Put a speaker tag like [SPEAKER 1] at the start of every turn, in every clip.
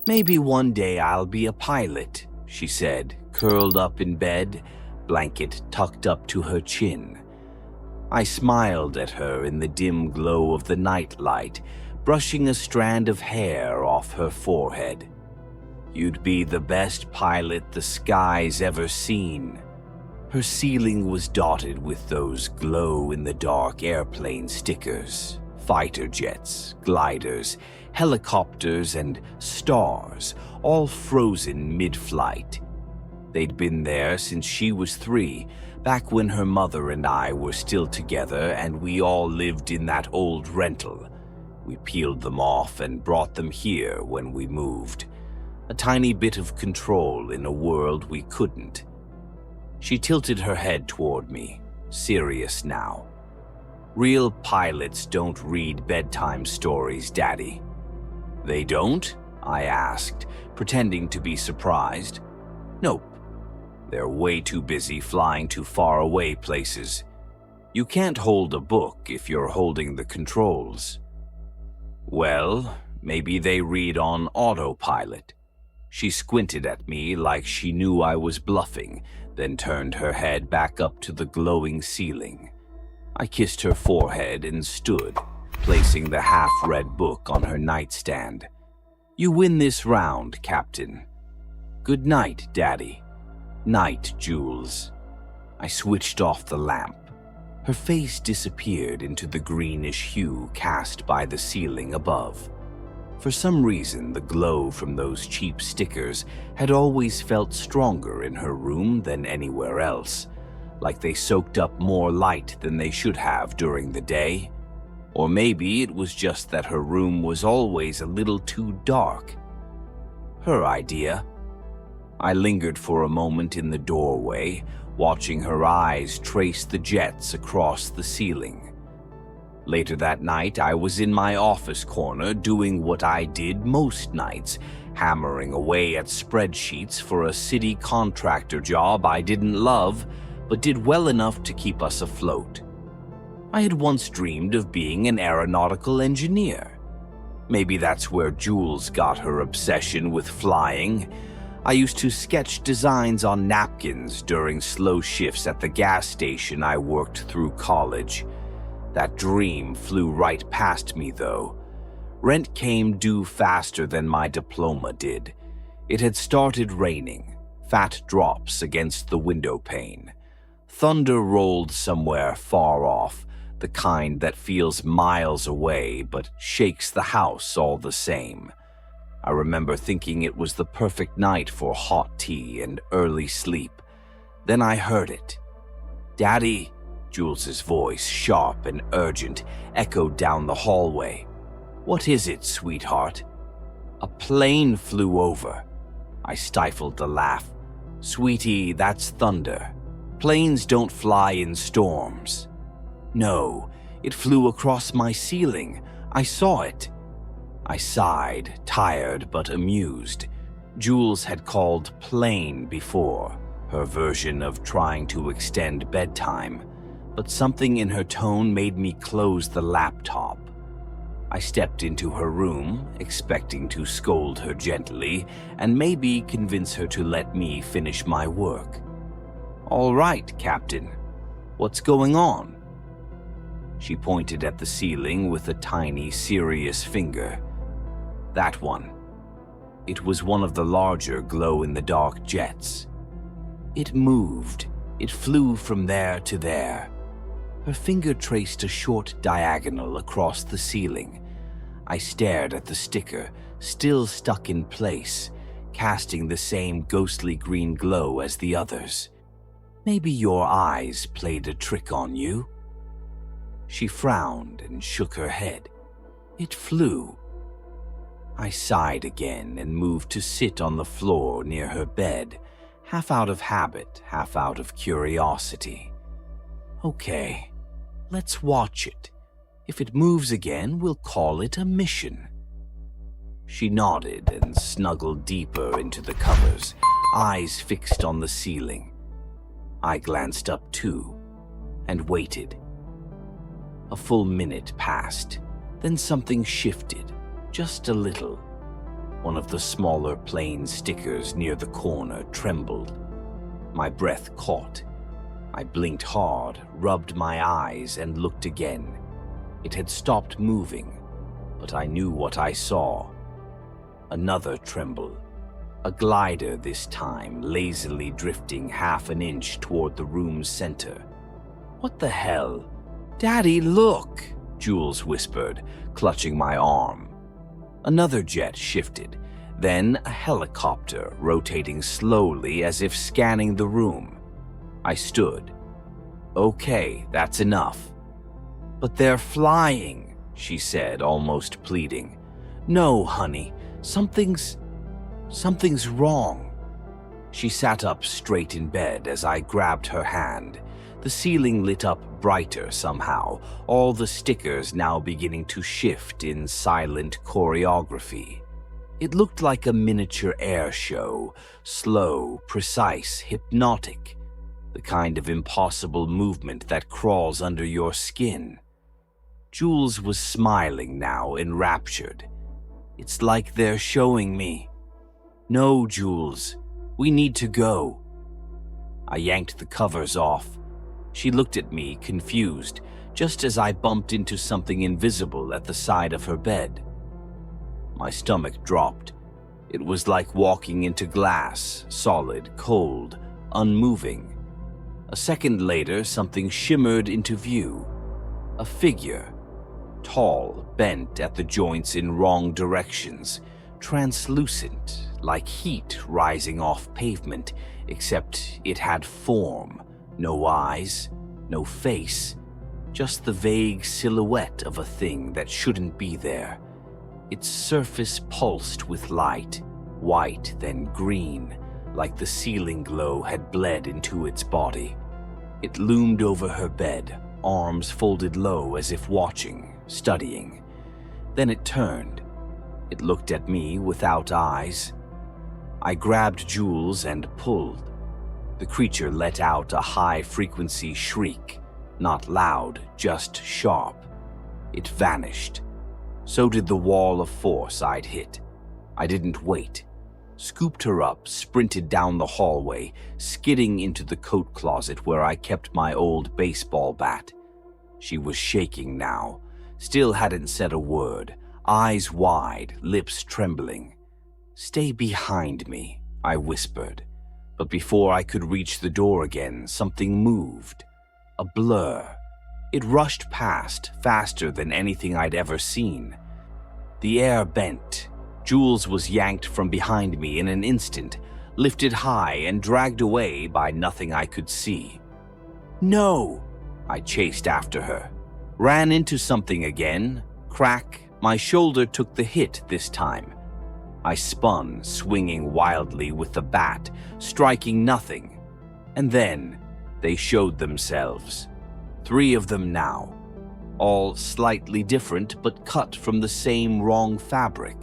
[SPEAKER 1] Maybe one day I'll be a pilot, she said, curled up in bed, blanket tucked up to her chin. I smiled at her in the dim glow of the nightlight, brushing a strand of hair off her forehead. You'd be the best pilot the sky's ever seen. Her ceiling was dotted with those glow-in-the-dark airplane stickers, fighter jets, gliders, helicopters, and stars, all frozen mid-flight. They'd been there since she was 3, back when her mother and I were still together and we all lived in that old rental. We peeled them off and brought them here when we moved. A tiny bit of control in a world we couldn't. She tilted her head toward me, serious now. Real pilots don't read bedtime stories, Daddy. They don't? I asked, pretending to be surprised. Nope. They're way too busy flying to faraway places. You can't hold a book if you're holding the controls. Well, maybe they read on autopilot. She squinted at me like she knew I was bluffing, then turned her head back up to the glowing ceiling. I kissed her forehead and stood, placing the half-read book on her nightstand. You win this round, Captain. Good night, Daddy. Night, Jules. I switched off the lamp. Her face disappeared into the greenish hue cast by the ceiling above. For some reason, the glow from those cheap stickers had always felt stronger in her room than anywhere else, like they soaked up more light than they should have during the day. Or maybe it was just that her room was always a little too dark. Her idea. I lingered for a moment in the doorway, watching her eyes trace the jets across the ceiling. Later that night, I was in my office corner doing what I did most nights, hammering away at spreadsheets for a city contractor job I didn't love, but did well enough to keep us afloat. I had once dreamed of being an aeronautical engineer. Maybe that's where Jules got her obsession with flying. I used to sketch designs on napkins during slow shifts at the gas station I worked through college. That dream flew right past me, though. Rent came due faster than my diploma did. It had started raining, fat drops against the window pane. Thunder rolled somewhere far off, the kind that feels miles away but shakes the house all the same. I remember thinking it was the perfect night for hot tea and early sleep. Then I heard it. "Daddy," Jules's voice, sharp and urgent, echoed down the hallway. "What is it, sweetheart?" "A plane flew over." I stifled a laugh. "Sweetie, that's thunder. Planes don't fly in storms." "No, it flew across my ceiling. I saw it." I sighed, tired but amused. Jules had called plane before, her version of trying to extend bedtime, but something in her tone made me close the laptop. I stepped into her room, expecting to scold her gently and maybe convince her to let me finish my work. "All right, Captain. What's going on?" She pointed at the ceiling with a tiny, serious finger. That one. It was one of the larger glow-in-the-dark jets. It moved. It flew from there to there. Her finger traced a short diagonal across the ceiling. I stared at the sticker, still stuck in place, casting the same ghostly green glow as the others. "Maybe your eyes played a trick on you?" She frowned and shook her head. "It flew." I sighed again and moved to sit on the floor near her bed, half out of habit, half out of curiosity. "Okay, let's watch it. If it moves again, we'll call it a mission." She nodded and snuggled deeper into the covers, eyes fixed on the ceiling. I glanced up too, and waited. A full minute passed, then something shifted, just a little. One of the smaller plain stickers near the corner trembled. My breath caught. I blinked hard, rubbed my eyes, and looked again. It had stopped moving, but I knew what I saw. Another tremble. A glider this time, lazily drifting half an inch toward the room's center. "What the hell? Daddy, look!" Jules whispered, clutching my arm. Another jet shifted, then a helicopter rotating slowly as if scanning the room. I stood. "Okay, that's enough." "But they're flying," she said, almost pleading. "No, honey, something's wrong." She sat up straight in bed as I grabbed her hand. The ceiling lit up brighter somehow, all the stickers now beginning to shift in silent choreography. It looked like a miniature air show, slow, precise, hypnotic, the kind of impossible movement that crawls under your skin. Jules was smiling now, enraptured. "It's like they're showing me." "No, Jules, we need to go." I yanked the covers off. She looked at me, confused, just as I bumped into something invisible at the side of her bed. My stomach dropped. It was like walking into glass, solid, cold, unmoving. A second later, something shimmered into view. A figure, tall, bent at the joints in wrong directions, translucent, like heat rising off pavement, except it had form. No eyes, no face, just the vague silhouette of a thing that shouldn't be there. Its surface pulsed with light, white then green, like the ceiling glow had bled into its body. It loomed over her bed, arms folded low as if watching, studying. Then it turned. It looked at me without eyes. I grabbed Jules and pulled. The creature let out a high-frequency shriek, not loud, just sharp. It vanished. So did the wall of force I'd hit. I didn't wait. Scooped her up, sprinted down the hallway, skidding into the coat closet where I kept my old baseball bat. She was shaking now, still hadn't said a word, eyes wide, lips trembling. "Stay behind me," I whispered. But before I could reach the door again, something moved. A blur. It rushed past, faster than anything I'd ever seen. The air bent. Jules was yanked from behind me in an instant, lifted high and dragged away by nothing I could see. "No!" I chased after her. Ran into something again. Crack. My shoulder took the hit this time. I spun, swinging wildly with the bat, striking nothing. And then they showed themselves. 3 of them now. All slightly different, but cut from the same wrong fabric.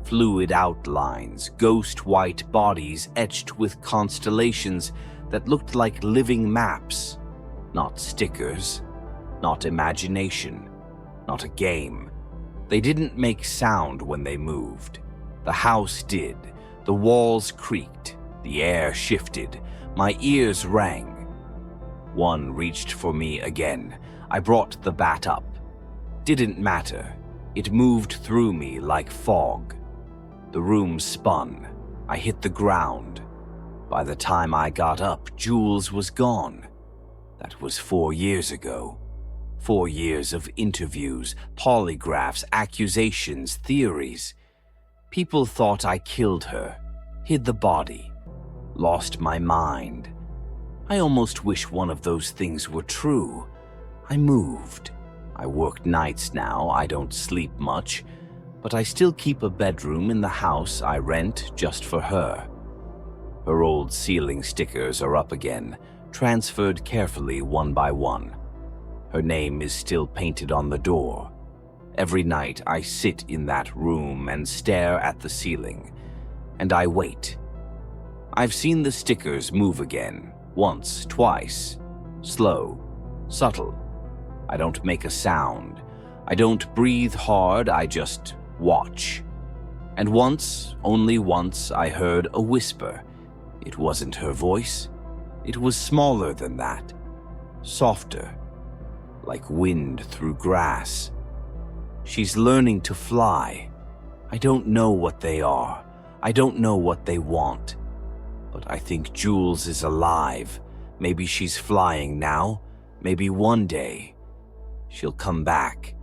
[SPEAKER 1] Fluid outlines, ghost white bodies etched with constellations that looked like living maps. Not stickers, not imagination, not a game. They didn't make sound when they moved. The house did. The walls creaked. The air shifted. My ears rang. One reached for me again. I brought the bat up. Didn't matter. It moved through me like fog. The room spun. I hit the ground. By the time I got up, Jules was gone. That was 4 years ago. 4 years of interviews, polygraphs, accusations, theories. People thought I killed her, hid the body, lost my mind. I almost wish one of those things were true. I moved. I work nights now, I don't sleep much, but I still keep a bedroom in the house I rent just for her. Her old ceiling stickers are up again, transferred carefully one by one. Her name is still painted on the door. Every night I sit in that room and stare at the ceiling, and I wait. I've seen the stickers move again, once, twice. Slow, subtle. I don't make a sound. I don't breathe hard, I just watch. And once, only once, I heard a whisper. It wasn't her voice. It was smaller than that, softer, like wind through grass. She's learning to fly. I don't know what they are. I don't know what they want. But I think Jules is alive. Maybe she's flying now. Maybe one day she'll come back